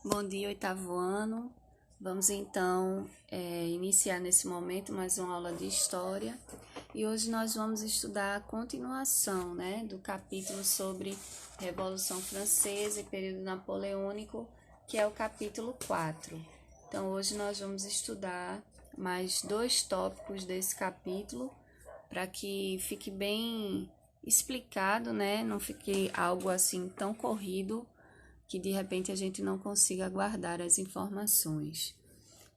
Bom dia, oitavo ano. Vamos então iniciar nesse momento mais uma aula de história e hoje nós vamos estudar a continuação, do capítulo sobre Revolução Francesa e período napoleônico, que é o capítulo 4. Então, hoje nós vamos estudar mais dois tópicos desse capítulo para que fique bem explicado, Não fique algo assim tão corrido que de repente a gente não consiga guardar as informações.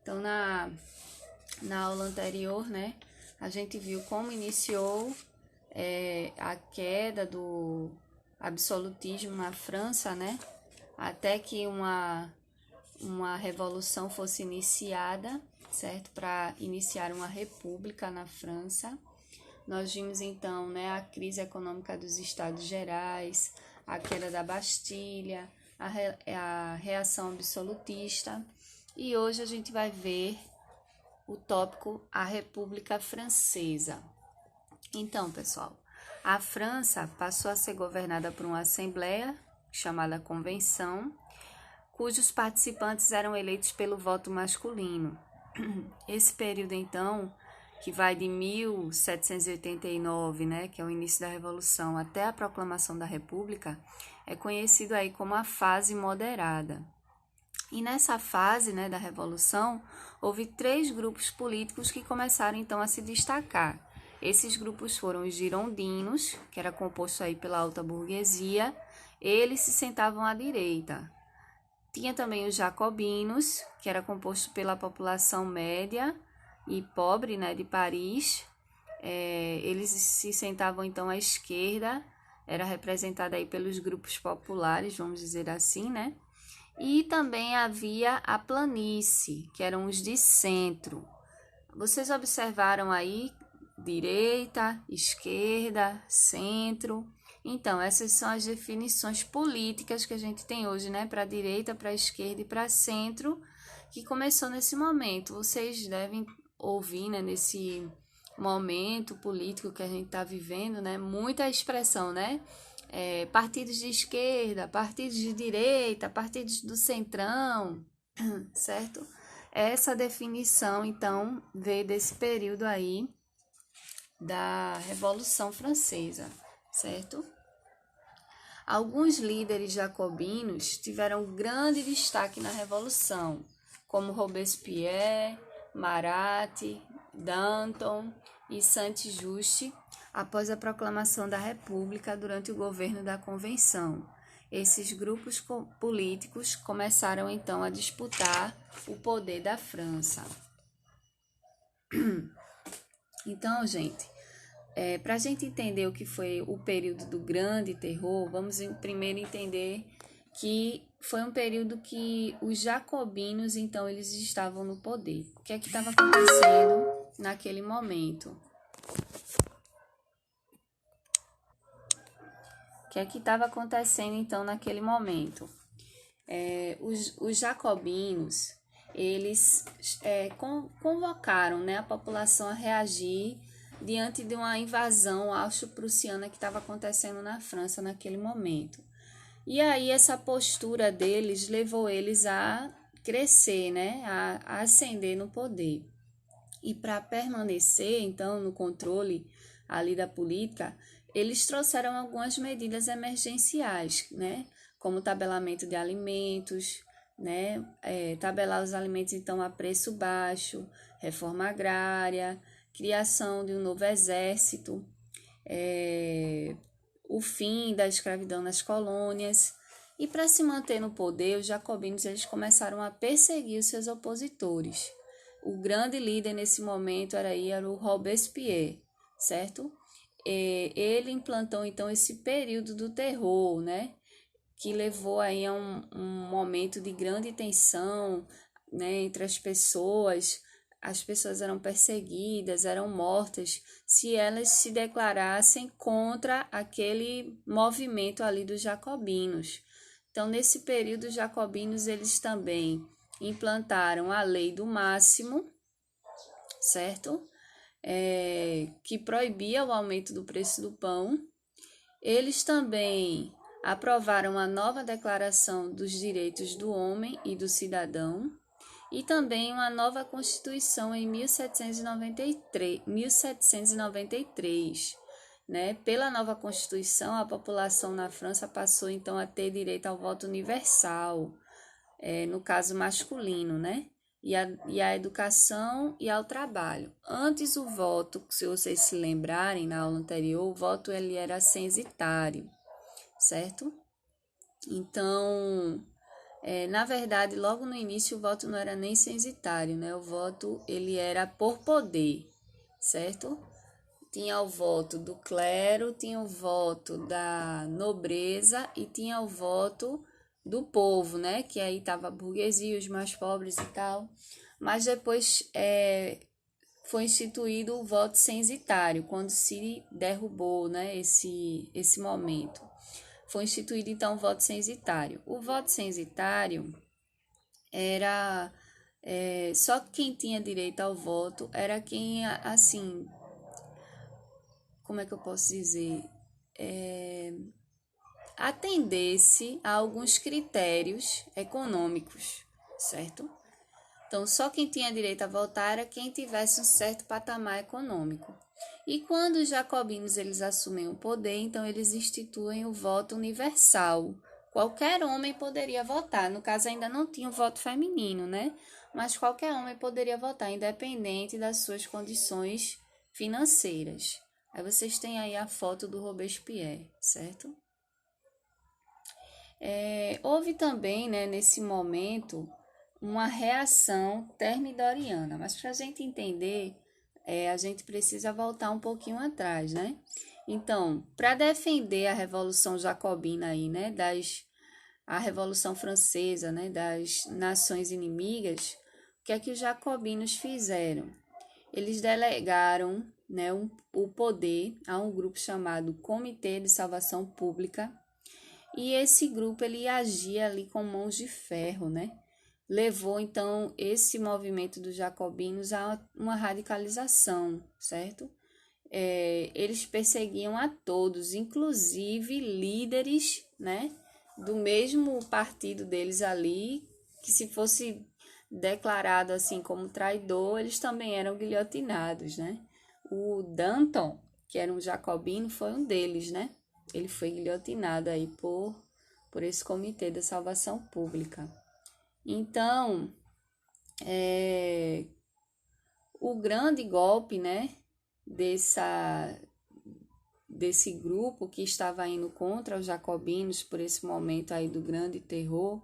Então, na aula anterior, a gente viu como iniciou a queda do absolutismo na França, até que uma revolução fosse iniciada, certo? Para iniciar uma república na França. Nós vimos então, a crise econômica dos Estados Gerais, a queda da Bastilha, a reação absolutista, e hoje a gente vai ver o tópico a República Francesa. Então, pessoal, a França passou a ser governada por uma assembleia chamada Convenção, cujos participantes eram eleitos pelo voto masculino. Esse período, então, que vai de 1789, que é o início da Revolução, até a proclamação da República, é conhecido aí como a fase moderada. E nessa fase, da Revolução, houve 3 grupos políticos que começaram então a se destacar. Esses grupos foram os girondinos, que era composto aí pela alta burguesia, eles se sentavam à direita. Tinha também os jacobinos, que era composto pela população média e pobre, de Paris. Eles se sentavam então à esquerda, era representada aí pelos grupos populares, vamos dizer assim, E também havia a planície, que eram os de centro. Vocês observaram aí direita, esquerda, centro. Então, essas são as definições políticas que a gente tem hoje, para a direita, para a esquerda e para centro, que começou nesse momento. Vocês devem ouvir, nesse momento político que a gente está vivendo, muita expressão, partidos de esquerda, partidos de direita, partidos do centrão, certo? Essa definição, então, veio desse período aí da Revolução Francesa, certo? Alguns líderes jacobinos tiveram grande destaque na Revolução, como Robespierre, Marat, Danton e Saint-Just, após a proclamação da República durante o governo da Convenção. Esses grupos políticos começaram então a disputar o poder da França. Então, gente, para a gente entender o que foi o período do Grande Terror, vamos primeiro entender que foi um período que os jacobinos, então, eles estavam no poder. O que é que estava acontecendo naquele momento? O que é que estava acontecendo, então, naquele momento? Os jacobinos, eles convocaram, a população a reagir diante de uma invasão austro-prussiana que estava acontecendo na França naquele momento. E aí essa postura deles levou eles a crescer, a ascender no poder. E para permanecer, então, no controle ali da política, eles trouxeram algumas medidas emergenciais, como tabelamento de alimentos, tabelar os alimentos, então, a preço baixo, reforma agrária, criação de um novo exército, o fim da escravidão nas colônias. E para se manter no poder, os jacobinos eles começaram a perseguir os seus opositores. O grande líder nesse momento era o Robespierre, certo? Ele implantou então esse período do terror, que levou aí a um momento de grande tensão, entre as pessoas. As pessoas eram perseguidas, eram mortas, se elas se declarassem contra aquele movimento ali dos jacobinos. Então, nesse período, os jacobinos, eles também implantaram a lei do máximo, certo? Que proibia o aumento do preço do pão. Eles também aprovaram a nova Declaração dos Direitos do Homem e do Cidadão e também uma nova Constituição em 1793. Né? Pela nova Constituição, a população na França passou então a ter direito ao voto universal, no caso masculino, né? E a educação e ao trabalho. Antes o voto, se vocês se lembrarem na aula anterior, o voto ele era censitário, certo? Então, na verdade, logo no início o voto não era nem censitário, né? O voto ele era por poder, certo? Tinha o voto do clero, tinha o voto da nobreza e tinha o voto do povo, né? Que aí tava a burguesia, os mais pobres e tal. Mas depois foi instituído o voto censitário, quando se derrubou, né? Esse momento. Foi instituído, então, o voto censitário. O voto censitário era... só quem tinha direito ao voto era quem, assim... Como é que eu posso dizer? Atendesse a alguns critérios econômicos, certo? Então, só quem tinha direito a votar era quem tivesse um certo patamar econômico. E quando os jacobinos eles assumem o poder, então eles instituem o voto universal. Qualquer homem poderia votar. No caso, ainda não tinha o voto feminino, né? Mas qualquer homem poderia votar, independente das suas condições financeiras. Aí vocês têm aí a foto do Robespierre, certo? Houve também, né, nesse momento, uma reação termidoriana. Mas para a gente entender, a gente precisa voltar um pouquinho atrás, né? Então, para defender a Revolução Jacobina aí, né, a Revolução Francesa, né, das nações inimigas, o que é que os jacobinos fizeram? Eles delegaram, né, o poder a um grupo chamado Comitê de Salvação Pública, e esse grupo ele agia ali com mãos de ferro, né? Levou então esse movimento dos jacobinos a uma radicalização, certo? Eles perseguiam a todos, inclusive líderes, né, do mesmo partido deles ali, que se fosse declarado assim como traidor, eles também eram guilhotinados, né? O Danton, que era um jacobino, foi um deles, né? Ele foi guilhotinado aí por esse Comitê da Salvação Pública. Então, o grande golpe, né, desse grupo que estava indo contra os jacobinos por esse momento aí do grande terror,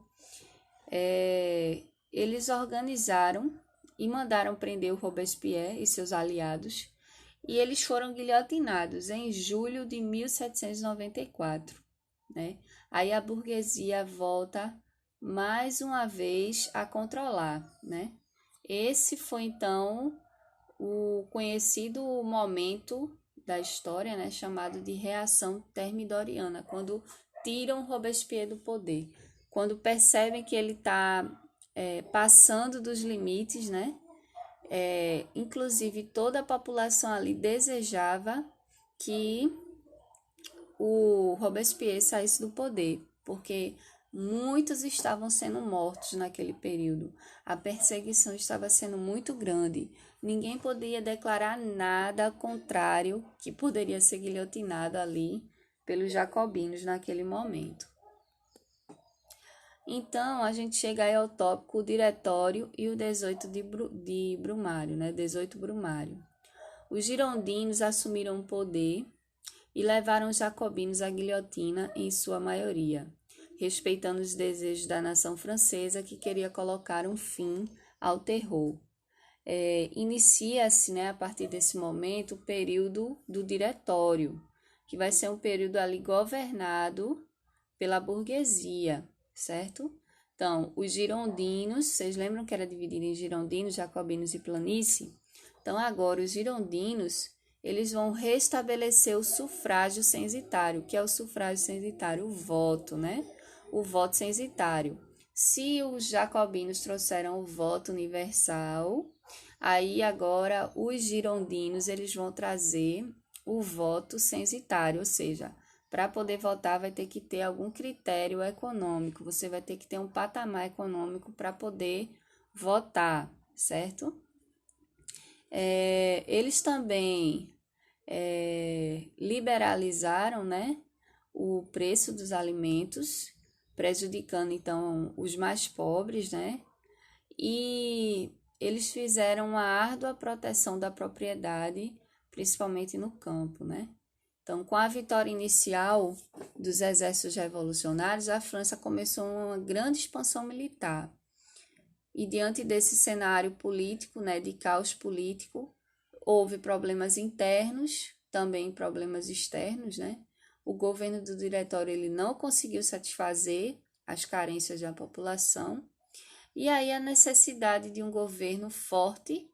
eles organizaram e mandaram prender o Robespierre e seus aliados, e eles foram guilhotinados em julho de 1794, né? Aí a burguesia volta mais uma vez a controlar, né? Esse foi então o conhecido momento da história, né, chamado de reação termidoriana, quando tiram Robespierre do poder, quando percebem que ele está passando dos limites, né? Inclusive toda a população ali desejava que o Robespierre saísse do poder, porque muitos estavam sendo mortos naquele período. A perseguição estava sendo muito grande. Ninguém podia declarar nada contrário que poderia ser guilhotinado ali pelos jacobinos naquele momento. Então, a gente chega aí ao tópico o Diretório e o 18 de Brumário, né? 18 Brumário. Os girondinos assumiram o poder e levaram os jacobinos à guilhotina em sua maioria, respeitando os desejos da nação francesa que queria colocar um fim ao terror. Inicia-se, né, a partir desse momento, o período do Diretório, que vai ser um período ali governado pela burguesia, certo? Então, os girondinos, vocês lembram que era dividido em girondinos, jacobinos e planície? Então, agora, os girondinos, eles vão restabelecer o sufrágio censitário. Que é o sufrágio censitário? O voto, né? O voto censitário. Se os jacobinos trouxeram o voto universal, aí agora os girondinos, eles vão trazer o voto censitário, ou seja, para poder votar vai ter que ter algum critério econômico, você vai ter que ter um patamar econômico para poder votar, certo? Eles também liberalizaram, né, o preço dos alimentos, prejudicando então os mais pobres, né? E eles fizeram uma árdua proteção da propriedade, principalmente no campo, né? Então, com a vitória inicial dos exércitos revolucionários, a França começou uma grande expansão militar. E diante desse cenário político, né, de caos político, houve problemas internos, também problemas externos, né? O governo do diretório ele não conseguiu satisfazer as carências da população. E aí a necessidade de um governo forte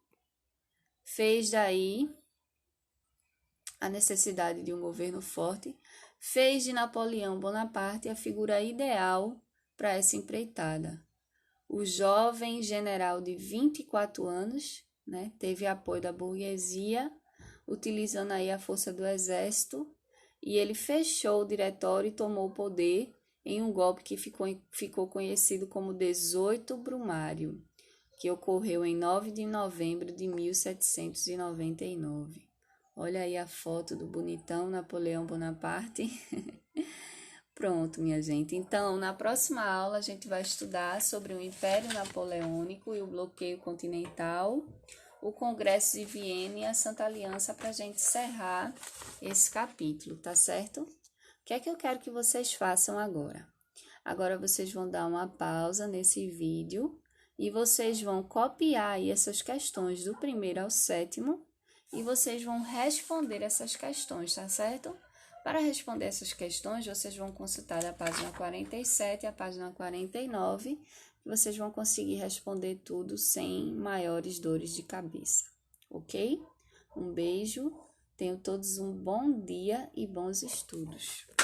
fez de Napoleão Bonaparte a figura ideal para essa empreitada. O jovem general de 24 anos, né, teve apoio da burguesia, utilizando aí a força do exército, e ele fechou o diretório e tomou o poder em um golpe que ficou conhecido como 18 Brumário, que ocorreu em 9 de novembro de 1799. Olha aí a foto do bonitão Napoleão Bonaparte. Pronto, minha gente. Então, na próxima aula, a gente vai estudar sobre o Império Napoleônico e o bloqueio continental, o Congresso de Viena e a Santa Aliança, para a gente encerrar esse capítulo, tá certo? O que é que eu quero que vocês façam agora? Agora, vocês vão dar uma pausa nesse vídeo e vocês vão copiar aí essas questões do 1º ao 7º e vocês vão responder essas questões, tá certo? Para responder essas questões, vocês vão consultar a página 47 e a página 49, que vocês vão conseguir responder tudo sem maiores dores de cabeça, ok? Um beijo, tenham todos um bom dia e bons estudos.